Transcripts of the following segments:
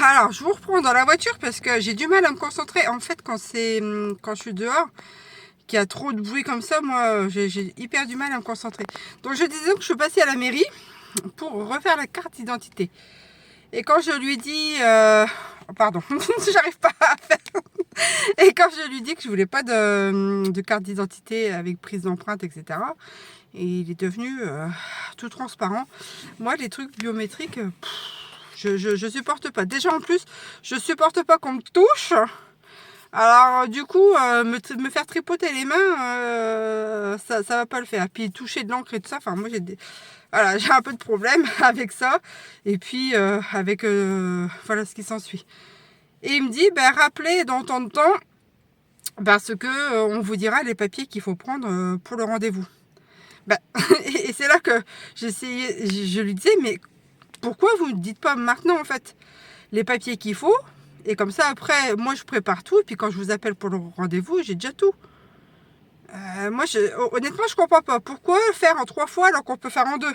Alors, je vous reprends dans la voiture parce que j'ai du mal à me concentrer. En fait, quand je suis dehors, qu'il y a trop de bruit comme ça, moi, j'ai hyper du mal à me concentrer. Donc, je disais que je suis passée à la mairie pour refaire la carte d'identité. Et quand je lui dis... pardon, j'arrive pas à faire. Et quand je lui dis que je voulais pas de carte d'identité avec prise d'empreinte, etc., et il est devenu tout transparent. Moi, les trucs biométriques... je supporte pas. Déjà en plus, je supporte pas qu'on me touche. Alors du coup, me faire tripoter les mains, ça va pas le faire. Puis toucher de l'encre et tout ça, enfin moi voilà, j'ai un peu de problème avec ça. Et puis avec voilà ce qui s'ensuit. Et il me dit, ben rappelez dans tant de temps, parce que on vous dira les papiers qu'il faut prendre pour le rendez-vous. Ben, et c'est là que je lui disais, mais pourquoi vous ne dites pas maintenant en fait les papiers qu'il faut, et comme ça après moi je prépare tout et puis quand je vous appelle pour le rendez-vous j'ai déjà tout. Moi honnêtement je comprends pas pourquoi faire en 3 fois alors qu'on peut faire en 2.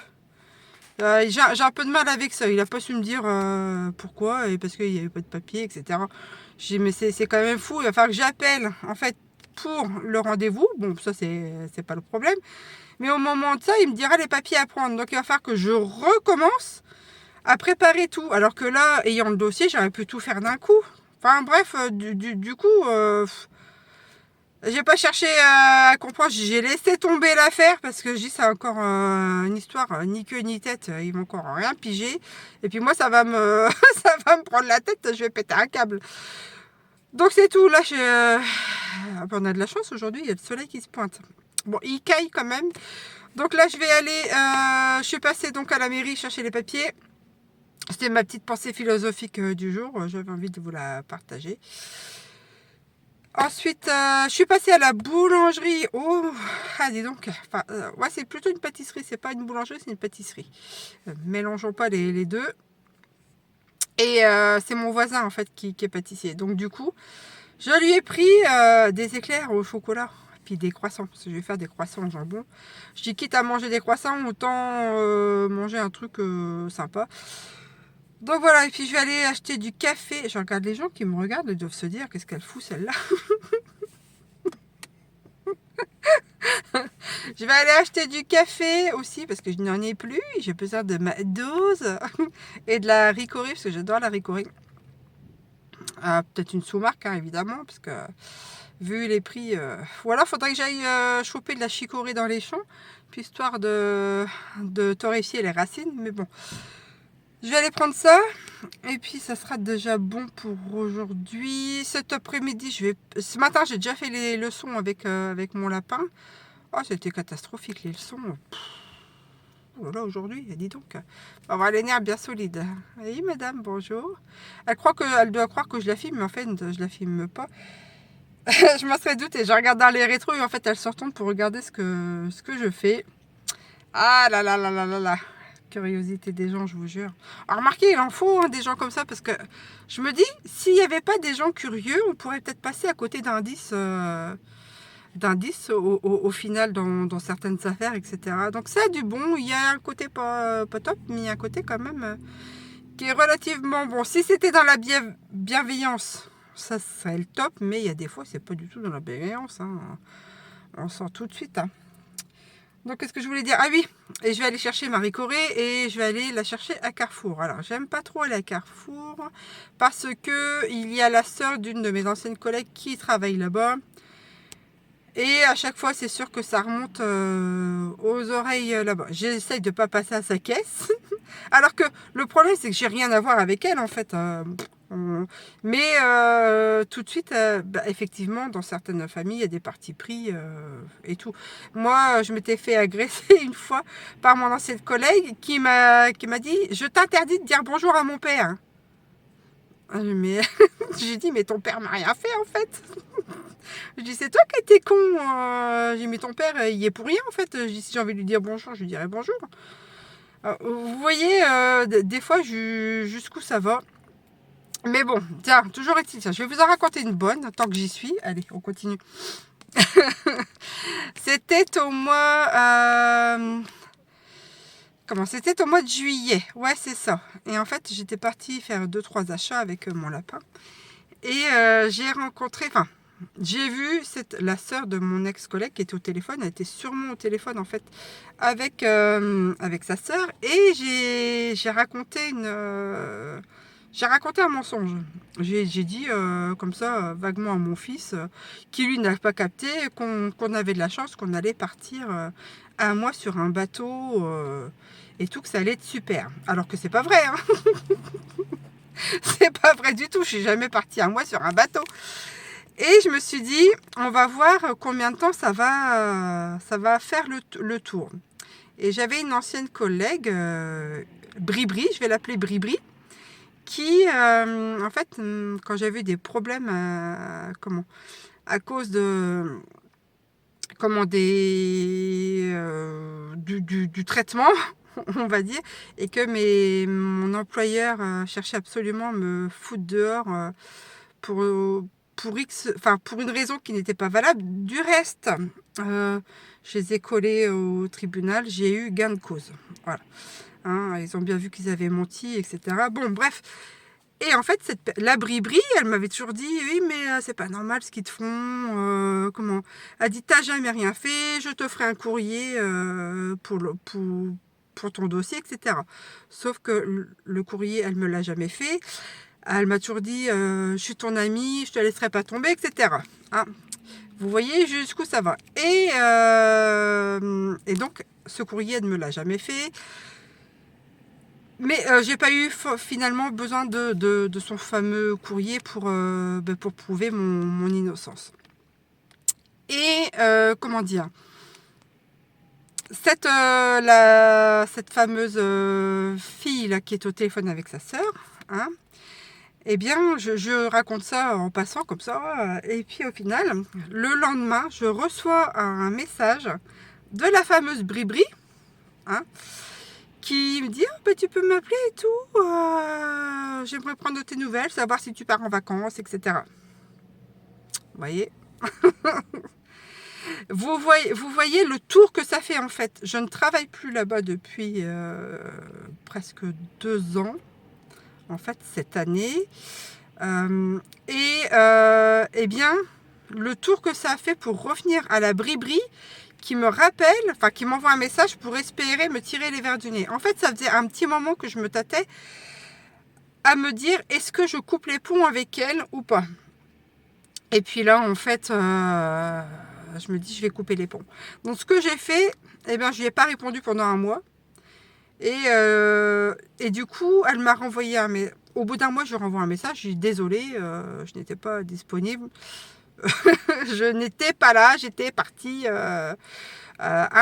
J'ai un peu de mal avec ça, il a pas su me dire pourquoi, et parce qu'il n'y avait pas de papier, etc. J'ai dit mais c'est quand même fou, il va falloir que j'appelle en fait pour le rendez-vous. Bon, ça c'est pas le problème, mais au moment de ça il me dira les papiers à prendre, donc il va falloir que je recommence à préparer tout. Alors que là, ayant le dossier, j'aurais pu tout faire d'un coup. Enfin bref, du coup, j'ai pas cherché à comprendre. J'ai laissé tomber l'affaire parce que je dis c'est encore une histoire ni queue ni tête. Ils vont encore rien piger. Et puis moi, ça va me, ça va me prendre la tête. Je vais péter un câble. Donc c'est tout. Là, on a de la chance aujourd'hui. Il y a le soleil qui se pointe. Bon, il caille quand même. Donc là, je vais aller. Je suis passée donc à la mairie chercher les papiers. C'était ma petite pensée philosophique du jour. J'avais envie de vous la partager. Ensuite, je suis passée à la boulangerie. Oh, ah dis donc. Enfin, ouais, c'est plutôt une pâtisserie. C'est pas une boulangerie, c'est une pâtisserie. Mélangeons pas les deux. Et c'est mon voisin en fait qui est pâtissier. Donc du coup, je lui ai pris des éclairs au chocolat. Puis des croissants, parce que je vais faire des croissants au jambon. Je dis quitte à manger des croissants, autant manger un truc sympa. Donc voilà, et puis je vais aller acheter du café. Je regarde les gens qui me regardent, ils doivent se dire qu'est-ce qu'elle fout celle-là. Je vais aller acheter du café aussi parce que je n'en ai plus. J'ai besoin de ma dose et de la ricorée parce que j'adore la ricorée. Peut-être une sous-marque hein, évidemment parce que vu les prix. Ou alors faudrait que j'aille choper de la chicorée dans les champs, puis histoire de torréfier les racines. Mais bon. Je vais aller prendre ça et puis ça sera déjà bon pour aujourd'hui. Cet après-midi, ce matin, j'ai déjà fait les leçons avec mon lapin. Oh, c'était catastrophique les leçons. Oh là aujourd'hui, dis donc. On va avoir les nerfs bien solides. Oui, madame, bonjour. Elle doit croire que je la filme, mais en fait, je la filme pas. Je m'en serais doutée. Je regarde dans les rétros et en fait, elle se retourne pour regarder ce que je fais. Ah là là là là là là. Curiosité des gens, je vous jure. Alors, remarquez, il en faut hein, des gens comme ça parce que je me dis, s'il n'y avait pas des gens curieux, on pourrait peut-être passer à côté d'indices au final dans certaines affaires, etc. Donc ça a du bon, il y a un côté pas top, mais il y a un côté quand même qui est relativement bon. Si c'était dans la bienveillance, ça serait le top, mais il y a des fois, c'est pas du tout dans la bienveillance. Hein. On sent tout de suite. Hein. Donc, qu'est-ce que je voulais dire? Ah oui, et je vais aller chercher Marie Corée et je vais aller la chercher à Carrefour. Alors, j'aime pas trop aller à Carrefour parce que il y a la sœur d'une de mes anciennes collègues qui travaille là-bas. Et à chaque fois, c'est sûr que ça remonte aux oreilles là-bas. J'essaye de ne pas passer à sa caisse. Alors que le problème, c'est que j'ai rien à voir avec elle, en fait. Mais tout de suite, effectivement, dans certaines familles, il y a des partis pris et tout. Moi, je m'étais fait agresser une fois par mon ancienne collègue qui m'a dit « Je t'interdis de dire bonjour à mon père ». Mais j'ai dit « Mais ton père m'a rien fait, en fait ». Je dis, c'est toi qui étais con. J'ai dit, mais ton père, il y est pour rien en fait. Je dis, si j'ai envie de lui dire bonjour, je lui dirai bonjour. Vous voyez, des fois, jusqu'où ça va. Mais bon, tiens, toujours est-il ça. Je vais vous en raconter une bonne, tant que j'y suis. Allez, on continue. C'était au mois... Comment c'était au mois de juillet? Ouais, c'est ça. Et en fait, j'étais partie faire 2-3 achats avec mon lapin. Et j'ai rencontré, enfin, j'ai vu la sœur de mon ex-collègue qui était au téléphone. Elle était sûrement au téléphone en fait avec sa sœur. Et j'ai raconté j'ai raconté un mensonge. J'ai dit comme ça vaguement à mon fils, qui lui n'a pas capté, qu'on avait de la chance, qu'on allait partir un mois sur un bateau et tout, que ça allait être super. Alors que c'est pas vrai, hein. C'est pas vrai du tout, je suis jamais partie un mois sur un bateau. Et je me suis dit, on va voir combien de temps ça va faire le tour. Et j'avais une ancienne collègue, Bribri, je vais l'appeler Bribri, qui, en fait, quand j'avais eu des problèmes à cause de du traitement, on va dire, et que mon employeur cherchait absolument à me foutre dehors pour, pour une raison qui n'était pas valable. Du reste, je les ai collés au tribunal, j'ai eu gain de cause. Voilà. Hein, ils ont bien vu qu'ils avaient menti, etc. Bon, bref. Et en fait, la Bribri, elle m'avait toujours dit, oui, mais c'est pas normal ce qu'ils te font. Comment? Elle dit, t'as jamais rien fait, je te ferai un courrier pour ton dossier, etc. Sauf que le courrier, elle me l'a jamais fait. Elle m'a toujours dit, je suis ton amie, je te laisserai pas tomber, etc. Hein, vous voyez jusqu'où ça va. Et donc, ce courrier, elle ne me l'a jamais fait. Mais j'ai pas eu finalement besoin de son fameux courrier pour prouver mon innocence. Et comment dire, cette fameuse fille là, qui est au téléphone avec sa sœur, hein, eh bien, je raconte ça en passant comme ça. Et puis au final, le lendemain, je reçois un message de la fameuse Bribri, hein, qui me dit, oh, bah, tu peux m'appeler et tout, j'aimerais prendre de tes nouvelles, savoir si tu pars en vacances, etc. Vous voyez, vous voyez le tour que ça fait en fait. Je ne travaille plus là-bas depuis presque 2 ans, en fait, cette année. Eh bien, le tour que ça a fait pour revenir à la Bribri, qui me rappelle, enfin qui m'envoie un message pour espérer me tirer les vers du nez. En fait, ça faisait un petit moment que je me tâtais à me dire, est-ce que je coupe les ponts avec elle ou pas? Et puis là, en fait, je me dis, je vais couper les ponts. Donc, ce que j'ai fait, eh bien, je lui ai pas répondu pendant un mois. Et du coup, elle m'a renvoyé au bout d'un mois, je lui renvoie un message. Je dis, désolée, je n'étais pas disponible. Je n'étais pas là, j'étais partie un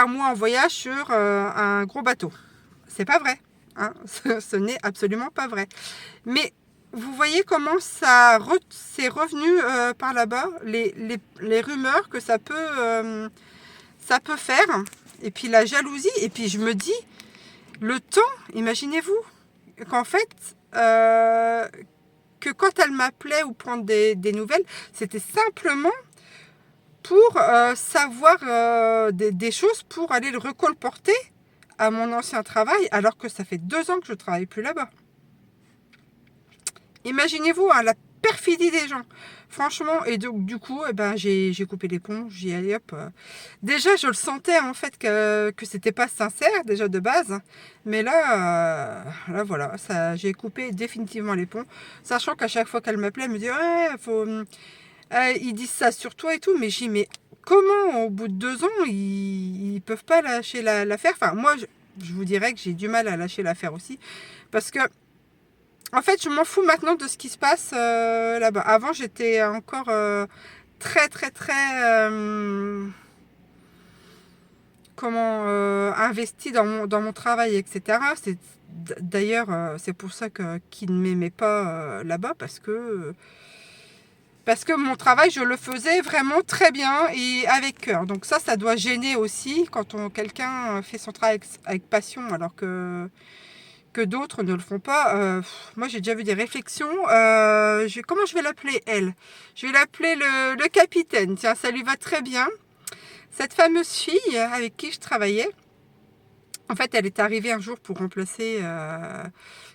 mois en voyage sur un gros bateau. C'est pas vrai, hein. Ce n'est absolument pas vrai. Mais vous voyez comment c'est revenu par là-bas, les rumeurs que ça peut faire, et puis la jalousie, et puis je me dis, le temps, imaginez-vous, qu'en fait, que quand elle m'appelait ou prendre des nouvelles, c'était simplement pour savoir des choses pour aller le recolporter à mon ancien travail, alors que ça fait 2 ans que je ne travaille plus là-bas. Imaginez-vous hein, la perfidie des gens. Franchement, et donc du coup, eh ben, j'ai coupé les ponts, j'ai allé hop. Déjà, je le sentais en fait que c'était pas sincère déjà de base, mais là voilà, j'ai coupé définitivement les ponts, sachant qu'à chaque fois qu'elle m'appelait, elle me dit ouais, ils disent ça sur toi et tout, mais j'ai dit mais comment au bout de 2 ans ils peuvent pas lâcher l'affaire. Enfin moi, je vous dirais que j'ai du mal à lâcher l'affaire aussi, parce que en fait, je m'en fous maintenant de ce qui se passe là-bas. Avant, j'étais encore très, très, très investie dans mon travail, etc. D'ailleurs, c'est pour ça qu'ils ne m'aimaient pas là-bas, parce que mon travail, je le faisais vraiment très bien et avec cœur. Donc ça doit gêner aussi quand quelqu'un fait son travail avec passion, alors que d'autres ne le font pas. Moi, j'ai déjà vu des réflexions. Comment je vais l'appeler, elle? Je vais l'appeler le capitaine. Tiens, ça lui va très bien. Cette fameuse fille avec qui je travaillais, En fait, elle est arrivée un jour pour remplacer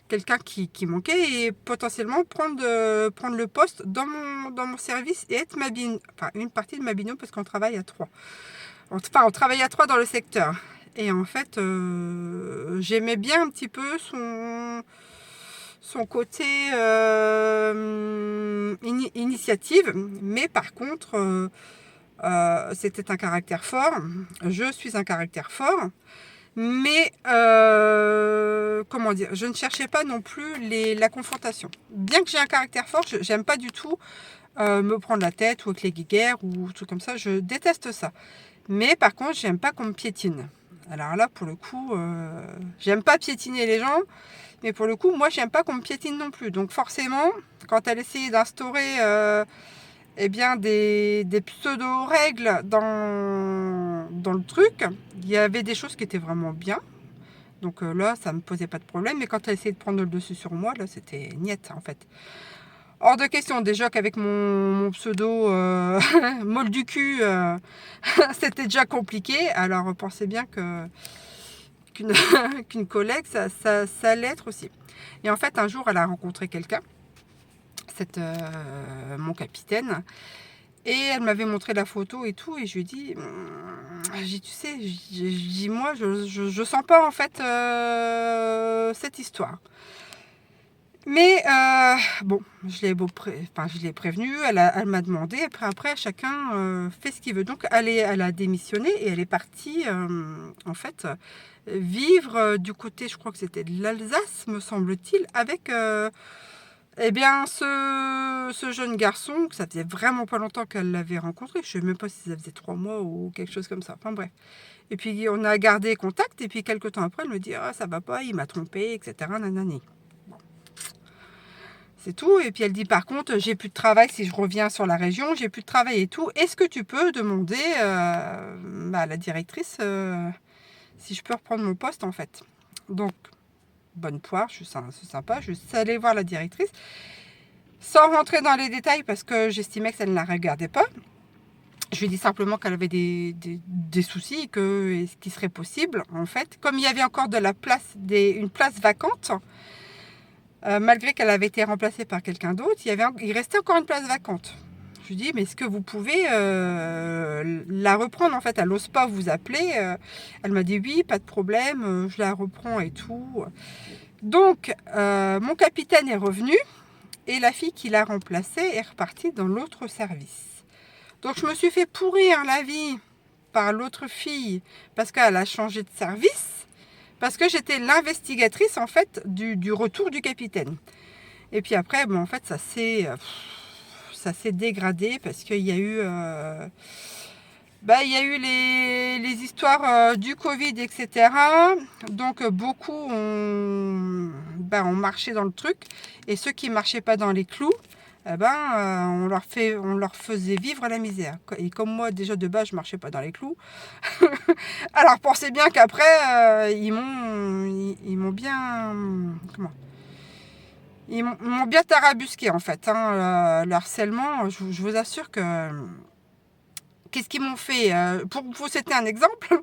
quelqu'un qui manquait et potentiellement prendre le poste dans mon service et être enfin, une partie de ma binôme parce qu'on travaille à 3. Enfin, on travaille à 3 dans le secteur. Et en fait, j'aimais bien un petit peu son côté initiative, mais par contre, c'était un caractère fort. Je suis un caractère fort. Mais, comment dire, je ne cherchais pas non plus la confrontation. Bien que j'ai un caractère fort, j'aime pas du tout me prendre la tête ou avec les guéguerres ou trucs comme ça. Je déteste ça. Mais par contre, j'aime pas qu'on me piétine. Alors là, pour le coup, j'aime pas piétiner les gens. Mais pour le coup, moi, j'aime pas qu'on me piétine non plus. Donc forcément, quand elle essayait d'instaurer eh bien, des pseudo-règles dans le truc, il y avait des choses qui étaient vraiment bien. Donc là, ça ne me posait pas de problème. Mais quand elle essayait de prendre le dessus sur moi, là, c'était niette, en fait. Hors de question, déjà qu'avec mon pseudo molle du cul, c'était déjà compliqué. Alors pensez bien qu'une collègue, ça allait être aussi. Et en fait, un jour, elle a rencontré quelqu'un, mon capitaine, et elle m'avait montré la photo et tout, et je lui ai dit, tu sais, je dis, moi, je sens pas en fait cette histoire. Mais bon, je l'ai prévenue, elle m'a demandé, après chacun fait ce qu'il veut. Donc elle a démissionné et elle est partie en fait vivre du côté, je crois que c'était de l'Alsace, me semble-t-il, avec eh bien ce jeune garçon, que ça faisait vraiment pas longtemps qu'elle l'avait rencontré, je sais même pas si ça faisait 3 mois ou quelque chose comme ça, enfin bref. Et puis on a gardé contact et puis quelques temps après elle me dit ah, ça va pas, il m'a trompé, etc. Nanani. C'est tout. Et puis elle dit par contre, j'ai plus de travail si je reviens sur la région, j'ai plus de travail et tout. Est-ce que tu peux demander à la directrice si je peux reprendre mon poste en fait. Donc, bonne poire, je suis sympa, je suis allée voir la directrice sans rentrer dans les détails parce que j'estimais que ça ne la regardait pas. Je lui ai dit simplement qu'elle avait des soucis et que ce qui serait possible en fait. Comme il y avait encore de la place, une place vacante, malgré qu'elle avait été remplacée par quelqu'un d'autre, il restait encore une place vacante. Je lui dis, mais est-ce que vous pouvez la reprendre en fait? Elle n'ose pas vous appeler. Elle m'a dit oui, pas de problème, je la reprends et tout. Donc, mon capitaine est revenu et la fille qui l'a remplacée est repartie dans l'autre service. Donc, je me suis fait pourrir la vie par l'autre fille parce qu'elle a changé de service. Parce que j'étais l'investigatrice en fait du retour du capitaine. Et puis après, bon, en fait, ça s'est dégradé parce qu'il y a eu, il y a eu les histoires du Covid, etc. Donc beaucoup ont marché dans le truc. Et ceux qui ne marchaient pas dans les clous, on leur faisait vivre la misère. Et comme moi, déjà de base, je ne marchais pas dans les clous. Alors pensez bien qu'après, ils m'ont bien... Comment ? Ils m'ont bien tarabusqué en fait. Le harcèlement, je vous assure que... Qu'est-ce qu'ils m'ont fait? Pour vous citer un exemple,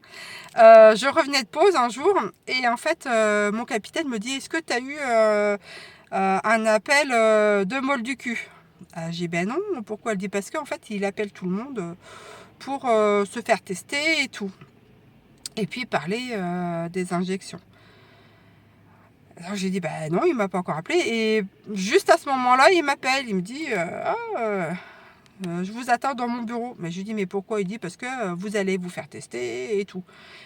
je revenais de pause un jour et en fait, mon capitaine me dit, est-ce que tu as eu un appel de molle du cul? J'ai dit, ben non, pourquoi? Elle dit, parce qu'en fait, il appelle tout le monde pour se faire tester et tout. Et puis parler des injections. Alors j'ai dit, ben non, il m'a pas encore appelé. Et juste à ce moment-là, il m'appelle, il me dit, je vous attends dans mon bureau. Mais je lui dis, mais pourquoi? Il dit, parce que vous allez vous faire tester et tout.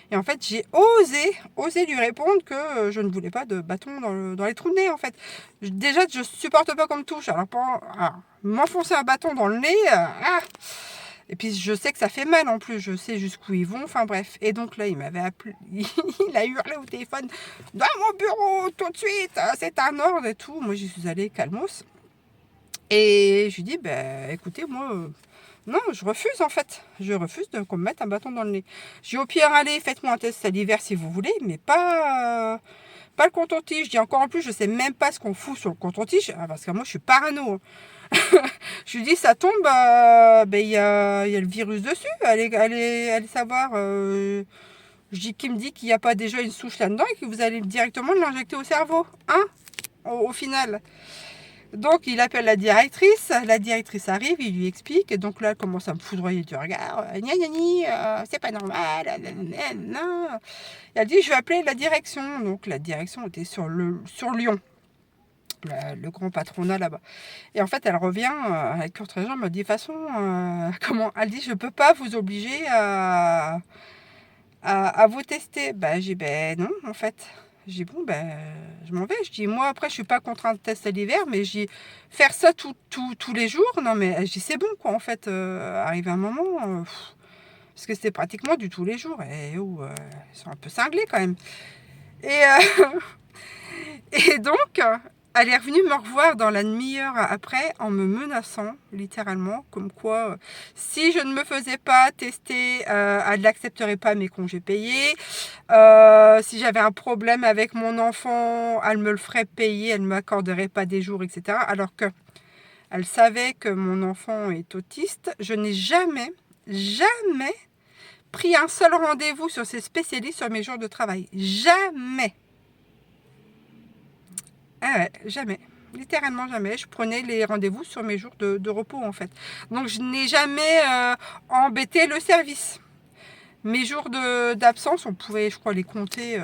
Et en fait, j'ai osé lui répondre que je ne voulais pas de bâton dans les trous de nez, en fait. Déjà, je supporte pas qu'on me touche. Alors, m'enfoncer un bâton dans le nez, et puis je sais que ça fait mal en plus, je sais jusqu'où ils vont, enfin bref. Et donc là, il m'avait appelé, il a hurlé au téléphone, dans mon bureau, tout de suite, c'est un ordre et tout. Moi, j'y suis allée calmos. Et je lui dis, écoutez, moi, non, je refuse en fait. Je refuse qu'on me mette un bâton dans le nez. Je dis, au pire, allez, faites-moi un test salivaire si vous voulez, mais pas le coton-tige. Je dis, encore en plus, je sais même pas ce qu'on fout sur le coton-tige, parce que moi, je suis parano. Je lui dis, ça tombe, il y a le virus dessus. Allez savoir Qui me dit qu'il n'y a pas déjà une souche là-dedans et que vous allez directement l'injecter au cerveau, hein, au final. Donc il appelle la directrice arrive, il lui explique, et donc là elle commence à me foudroyer du regard, gna gna gna, c'est pas normal, nanana. Et elle dit je vais appeler la direction, donc la direction était sur Lyon, le grand patronat là-bas. Et en fait elle revient avec courte raison, elle me dit de toute façon, comment, elle dit je peux pas vous obliger à vous tester. Ben j'ai ben non en fait. J'ai bon ben je m'en vais. Je dis moi après je suis pas contre un test à l'hiver, mais j'ai faire ça tous les jours. Non mais je dis c'est bon quoi en fait. Arrive un moment parce que c'était pratiquement du tous les jours et ils sont un peu cinglés quand même. Et et donc elle est revenue me revoir dans la demi-heure après en me menaçant, littéralement, comme quoi si je ne me faisais pas tester, elle n'accepterait pas mes congés payés. Si j'avais un problème avec mon enfant, elle me le ferait payer, elle ne m'accorderait pas des jours, etc. Alors que elle savait que mon enfant est autiste. Je n'ai jamais pris un seul rendez-vous sur ces spécialistes sur mes jours de travail. Jamais. Ah ouais, jamais. Littéralement jamais. Je prenais les rendez-vous sur mes jours de repos en fait. Donc je n'ai jamais embêté le service. Mes jours d'absence, on pouvait, je crois, les compter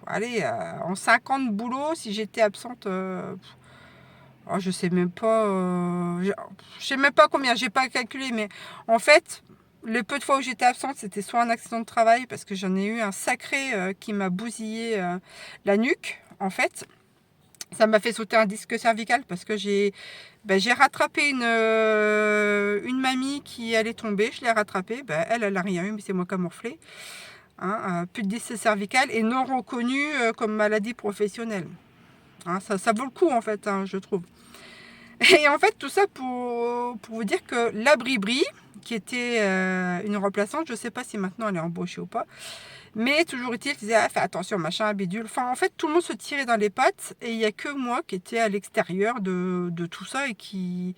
allez, en 50 de boulot. Si j'étais absente, je sais même pas, je sais même pas combien, j'ai pas calculé. Mais en fait, les peu de fois où j'étais absente, c'était soit un accident de travail, parce que j'en ai eu un sacré qui m'a bousillé la nuque, en fait. Ça m'a fait sauter un disque cervical parce que j'ai rattrapé une mamie qui allait tomber. Je l'ai rattrapée. Elle n'a rien eu, mais c'est moi qui ai morflé. Hein, plus de disque cervical et non reconnu comme maladie professionnelle. Hein, ça vaut le coup en fait, hein, je trouve. Et en fait, tout ça pour vous dire que la Bribri, qui était une remplaçante, je ne sais pas si maintenant elle est embauchée ou pas, mais toujours est-il, je disais, fais attention, machin, bidule. Enfin, en fait, tout le monde se tirait dans les pattes et il n'y a que moi qui étais à l'extérieur de tout ça et qui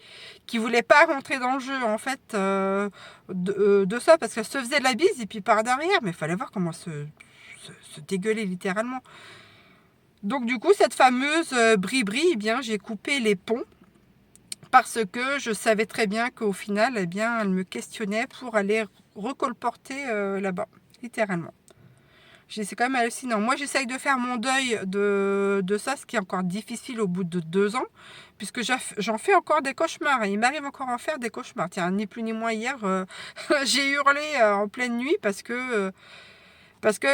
voulait pas rentrer dans le jeu, en fait, de ça, parce qu'elle se faisait de la bise et puis par derrière, mais il fallait voir comment se dégueuler littéralement. Donc, du coup, cette fameuse Bribri, eh bien, j'ai coupé les ponts parce que je savais très bien qu'au final, eh bien, elle me questionnait pour aller recolporter là-bas, littéralement. C'est quand même hallucinant. Moi, j'essaye de faire mon deuil de ça, ce qui est encore difficile au bout de 2 ans, puisque j'en fais encore des cauchemars. Et il m'arrive encore à en faire des cauchemars. Tiens, ni plus ni moins, hier, j'ai hurlé en pleine nuit parce que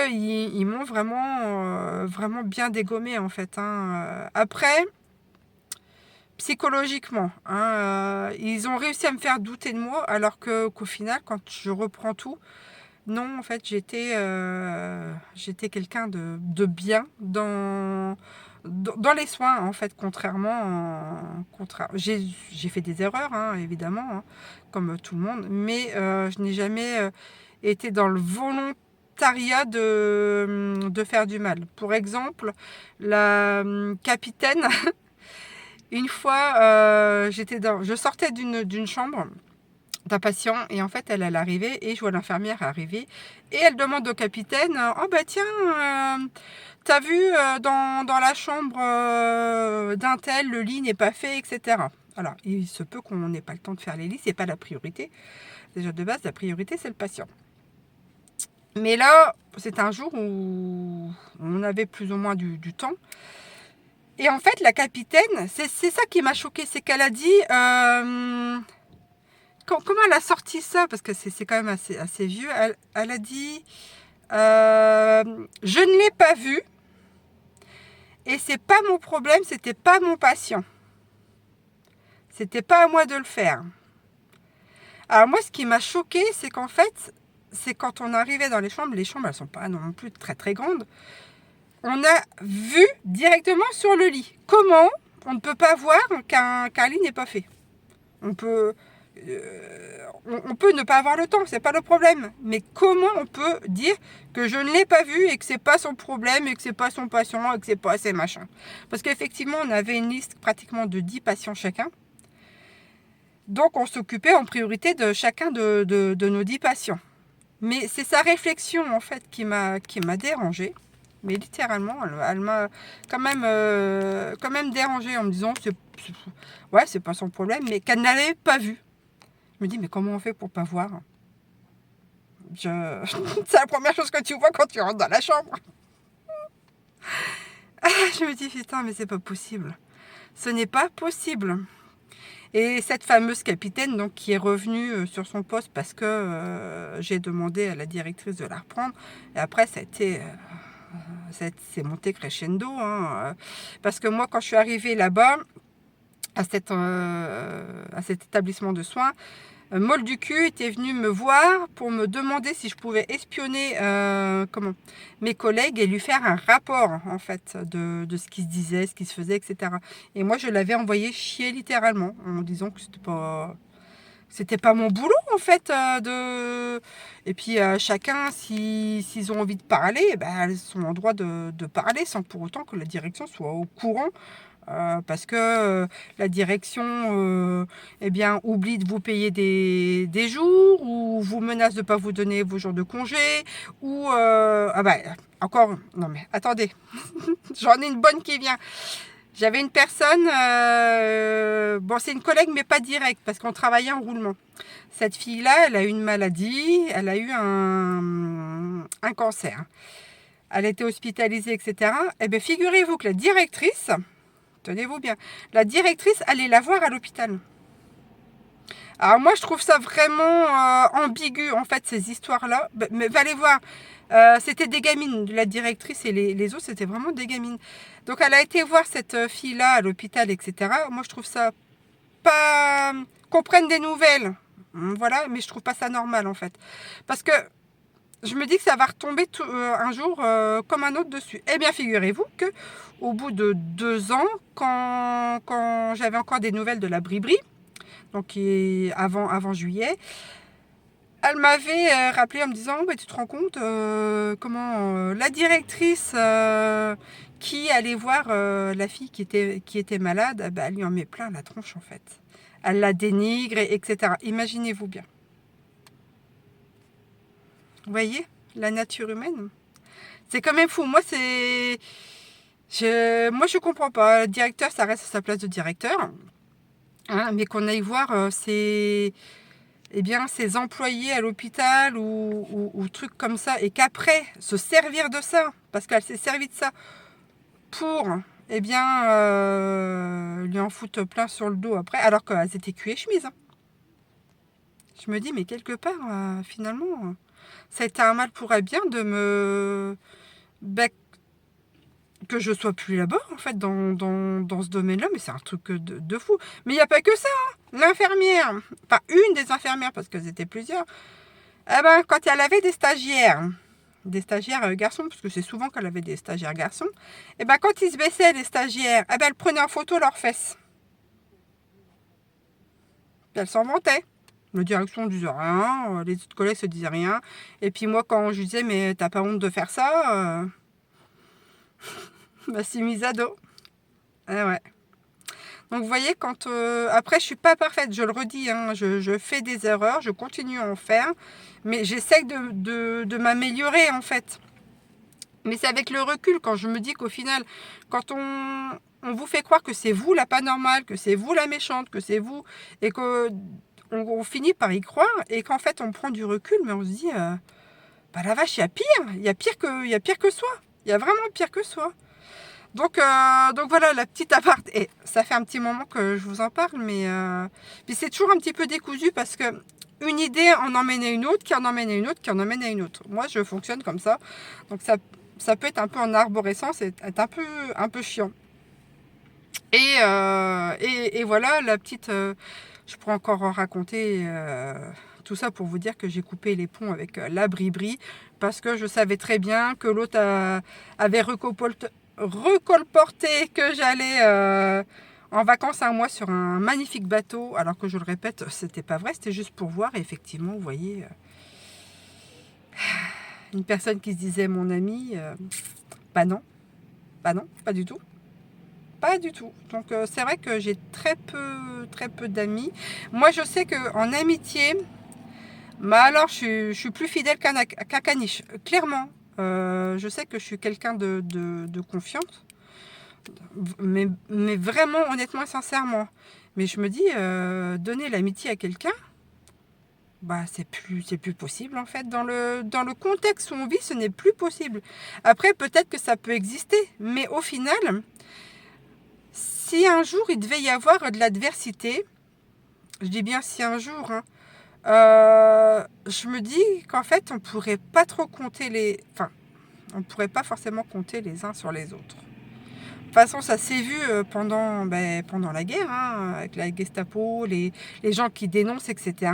ils m'ont vraiment bien dégommé, en fait. Hein. Après, psychologiquement, hein, ils ont réussi à me faire douter de moi, alors qu'au final, quand je reprends tout, non, en fait, j'étais quelqu'un de bien dans les soins, en fait, j'ai fait des erreurs, hein, évidemment, hein, comme tout le monde, mais je n'ai jamais été dans le volontariat de faire du mal. Pour exemple, la capitaine, une fois, je sortais d'une chambre d'un patient et en fait elle arrivait et je vois l'infirmière arriver et elle demande au capitaine oh bah tiens t'as vu dans la chambre d'un tel le lit n'est pas fait, etc. Alors il se peut qu'on n'ait pas le temps de faire les lits, c'est pas la priorité, déjà de base la priorité c'est le patient, mais là c'est un jour où on avait plus ou moins du temps. Et en fait la capitaine, c'est ça qui m'a choquée, c'est qu'elle a dit comment elle a sorti ça? Parce que c'est quand même assez vieux. Elle a dit je ne l'ai pas vu et c'est pas mon problème, c'était pas mon patient. C'était pas à moi de le faire. Alors moi, ce qui m'a choqué, c'est qu'en fait, c'est quand on arrivait dans les chambres elles sont pas non plus très très grandes. On a vu directement sur le lit. Comment on ne peut pas voir qu'un lit n'est pas fait? On peut ne pas avoir le temps, c'est pas le problème. Mais comment on peut dire que je ne l'ai pas vu et que c'est pas son problème et que c'est pas son patient et que c'est pas ses machins? Parce qu'effectivement, on avait une liste pratiquement de 10 patients chacun. Donc, on s'occupait en priorité de chacun de nos 10 patients. Mais c'est sa réflexion en fait qui m'a dérangée. Mais littéralement, elle m'a quand même dérangée en me disant ouais, c'est pas son problème, mais qu'elle n'avait pas vu. Je me dis, mais comment on fait pour pas voir? C'est la première chose que tu vois quand tu rentres dans la chambre. Je me dis, putain, mais c'est pas possible. Ce n'est pas possible. Et cette fameuse capitaine donc, qui est revenue sur son poste parce que j'ai demandé à la directrice de la reprendre. Et après, ça a été... c'est monté crescendo. Hein, parce que moi, quand je suis arrivée là-bas, à cet établissement de soins, Molducu était venu me voir pour me demander si je pouvais espionner mes collègues et lui faire un rapport en fait de ce qui se disait, ce qui se faisait, etc. Et moi je l'avais envoyé chier littéralement en disant que c'était pas mon boulot en fait et puis chacun s'ils ont envie de parler, ben, ils sont en droit de parler sans pour autant que la direction soit au courant. Parce que la direction eh bien, oublie de vous payer des jours ou vous menace de ne pas vous donner vos jours de congé ou ah bah, encore non mais attendez j'en ai une bonne qui vient. J'avais une personne bon c'est une collègue mais pas directe parce qu'on travaillait en roulement. Cette fille là elle a eu une maladie, elle a eu un cancer, elle a été hospitalisée, etc. Et bien figurez-vous que la directrice, tenez-vous bien, la directrice allait la voir à l'hôpital. Alors moi je trouve ça vraiment ambigu en fait ces histoires-là. Mais allez voir, c'était des gamines, la directrice et les autres c'était vraiment des gamines. Donc elle a été voir cette fille-là à l'hôpital, etc. Moi je trouve ça pas... qu'on prenne des nouvelles, voilà, mais je trouve pas ça normal en fait. Parce que je me dis que ça va retomber un jour comme un autre dessus. Eh bien, figurez-vous que au bout de 2 ans, quand j'avais encore des nouvelles de la Bribri, donc avant juillet, elle m'avait rappelé en me disant bah, tu te rends compte comment la directrice qui allait voir la fille qui était malade, bah, elle lui en met plein la tronche en fait. Elle la dénigre, etc. Imaginez-vous bien. Vous voyez la nature humaine? C'est quand même fou. Moi, je comprends pas. Le directeur, ça reste à sa place de directeur. Hein, mais qu'on aille voir ses employés à l'hôpital ou trucs comme ça, et qu'après, se servir de ça, parce qu'elle s'est servie de ça pour, lui en foutre plein sur le dos après, alors qu'elles étaient cul et chemise. Hein. Je me dis, mais quelque part, finalement, ça a été un mal pour un bien de me... bah, que je sois plus là-bas, en fait, dans ce domaine-là, mais c'est un truc de fou. Mais il n'y a pas que ça, hein. L'infirmière, enfin une des infirmières, parce qu'elles étaient plusieurs, eh ben, quand elle avait des stagiaires garçons, parce que c'est souvent qu'elle avait des stagiaires garçons, et ben, quand ils se baissaient, les stagiaires, eh ben, elle prenait en photo leurs fesses. Puis elle s'en vantait. La direction ne disait rien, les autres collègues se disaient rien. Et puis moi, quand je lui disais, mais t'as pas honte de faire ça bah, c'est mise à dos. Eh ouais. Donc vous voyez, quand après je suis pas parfaite, je le redis, hein, je fais des erreurs, je continue à en faire, mais j'essaie de m'améliorer en fait. Mais c'est avec le recul quand je me dis qu'au final, quand on vous fait croire que c'est vous la pas normale, que c'est vous la méchante, que c'est vous, et qu'on finit par y croire, et qu'en fait on prend du recul, mais on se dit, bah la vache, il y a pire que soi, il y a vraiment pire que soi. Donc voilà, la petite appart. Et ça fait un petit moment que je vous en parle, mais puis c'est toujours un petit peu décousu parce que une idée en emmène à une autre, qui en emmène à une autre, qui en emmène à une autre. Moi, je fonctionne comme ça. Donc ça peut être un peu en arborescence et être un peu chiant. Et voilà, la petite... je pourrais encore en raconter tout ça pour vous dire que j'ai coupé les ponts avec la Bribri parce que je savais très bien que l'autre avait recolporté que j'allais en vacances un mois sur un magnifique bateau, alors que je le répète, c'était pas vrai, c'était juste pour voir. Et effectivement, vous voyez, une personne qui se disait mon ami, bah non, pas du tout. Pas du tout. Donc c'est vrai que j'ai très peu d'amis. Moi je sais qu'en amitié, Bah alors, je suis plus fidèle qu'un caniche, clairement. Je sais que je suis quelqu'un de confiance, mais vraiment, honnêtement et sincèrement. Mais je me dis, donner l'amitié à quelqu'un, bah c'est plus possible en fait. Dans le contexte où on vit, ce n'est plus possible. Après, peut-être que ça peut exister, mais au final, si un jour il devait y avoir de l'adversité, je dis bien si un jour, hein, je me dis qu'en fait, on pourrait pas trop compter enfin, on pourrait pas forcément compter les uns sur les autres. De toute façon, ça s'est vu pendant la guerre, hein, avec la Gestapo, les gens qui dénoncent, etc.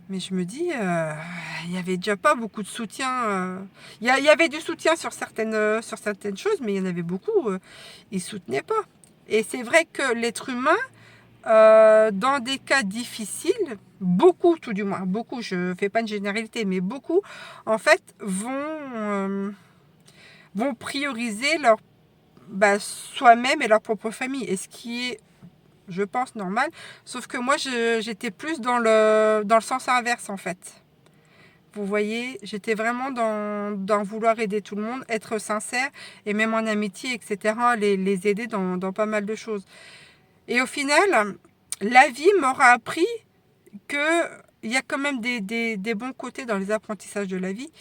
Mais je me dis, il n'y avait déjà pas beaucoup de soutien. Il y avait du soutien sur certaines choses, mais il y en avait beaucoup, ils ne soutenaient pas. Et c'est vrai que l'être humain, dans des cas difficiles, beaucoup tout du moins, beaucoup, je ne fais pas une généralité, mais beaucoup, en fait, vont prioriser soi-même et leur propre famille. Et ce qui est, je pense, normal. Sauf que moi, j'étais plus dans le sens inverse, en fait. Vous voyez, j'étais vraiment dans vouloir aider tout le monde, être sincère, et même en amitié, etc., les aider dans pas mal de choses. Et au final, la vie m'aura appris que il y a quand même des bons côtés dans les apprentissages de la vie.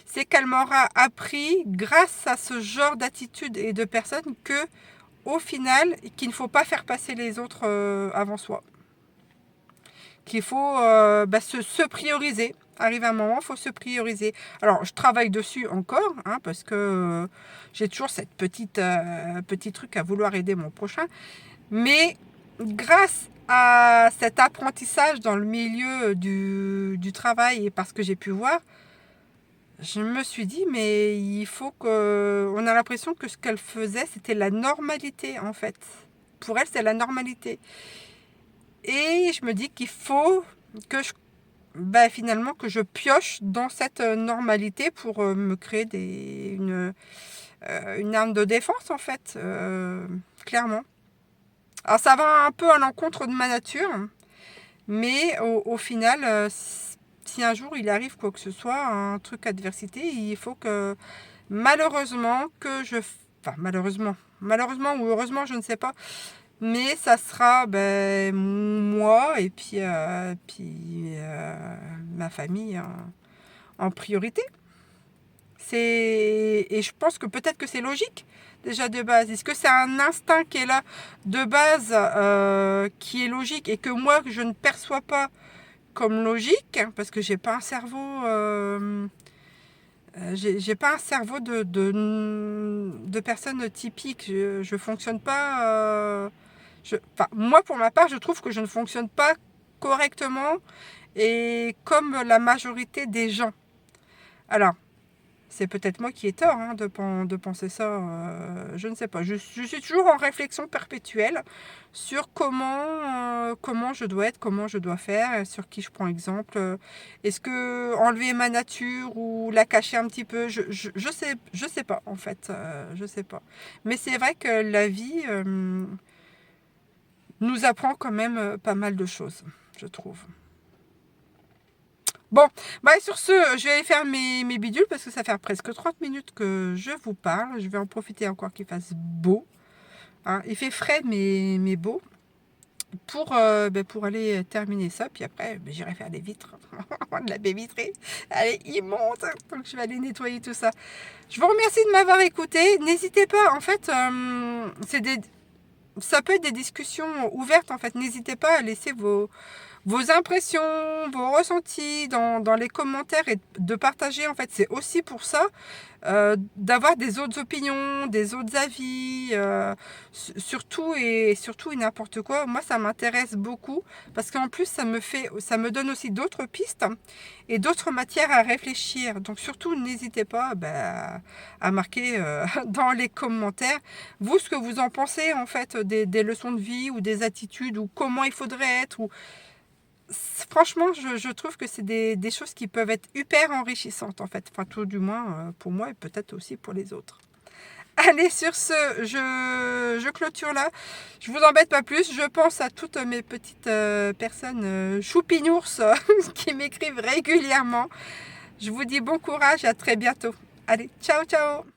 C'est qu'elle m'aura appris, grâce à ce genre d'attitude et de personnes, que au final, qu'il ne faut pas faire passer les autres avant soi. Qu'il faut se prioriser. Arrive un moment, il faut se prioriser. Alors, je travaille dessus encore, hein, parce que j'ai toujours cette petit truc à vouloir aider mon prochain. Mais grâce à cet apprentissage dans le milieu du travail et parce que j'ai pu voir, je me suis dit, mais il faut que... On a l'impression que ce qu'elle faisait, c'était la normalité, en fait. Pour elle, c'est la normalité. Et je me dis qu'il faut que finalement, que je pioche dans cette normalité pour me créer une arme de défense, en fait, clairement. Alors, ça va un peu à l'encontre de ma nature, mais au final, si un jour il arrive quoi que ce soit, un truc adversité, il faut que malheureusement malheureusement ou heureusement, je ne sais pas, mais ça sera moi et puis ma famille en priorité. Et je pense que peut-être que c'est logique déjà de base. Est-ce que c'est un instinct qui est là de base, qui est logique et que moi je ne perçois pas comme logique, hein, parce que j'ai pas un cerveau, j'ai pas un cerveau de personne typique. Je fonctionne pas. Moi pour ma part, je trouve que je ne fonctionne pas correctement et comme la majorité des gens. Alors, c'est peut-être moi qui ai tort, hein, de penser ça. Je ne sais pas. Je suis toujours en réflexion perpétuelle sur comment je dois être, comment je dois faire, sur qui je prends exemple. Est-ce que enlever ma nature ou la cacher un petit peu, je sais pas en fait. Je sais pas. Mais c'est vrai que la vie nous apprend quand même pas mal de choses, je trouve. Bon, sur ce, je vais aller faire mes bidules parce que ça fait presque 30 minutes que je vous parle. Je vais en profiter encore qu'il fasse beau, hein. Il fait frais mais beau pour aller terminer ça. Puis après, j'irai faire des vitres, de la baie vitrée. Elle est immense, donc je vais aller nettoyer tout ça. Je vous remercie de m'avoir écouté. N'hésitez pas, en fait, ça peut être des discussions ouvertes. En fait, n'hésitez pas à laisser vos impressions, vos ressentis dans les commentaires et de partager. En fait, c'est aussi pour ça, d'avoir des autres opinions, des autres avis, surtout et n'importe quoi. Moi, ça m'intéresse beaucoup parce qu'en plus, ça me donne aussi d'autres pistes et d'autres matières à réfléchir. Donc, surtout, n'hésitez pas à marquer dans les commentaires, vous, ce que vous en pensez, en fait, des leçons de vie ou des attitudes ou comment il faudrait être ou franchement, je trouve que c'est des choses qui peuvent être hyper enrichissantes en fait. Enfin, tout du moins pour moi et peut-être aussi pour les autres. Allez, sur ce, je clôture là. Je vous embête pas plus. Je pense à toutes mes petites personnes choupinours qui m'écrivent régulièrement. Je vous dis bon courage et à très bientôt. Allez, ciao, ciao!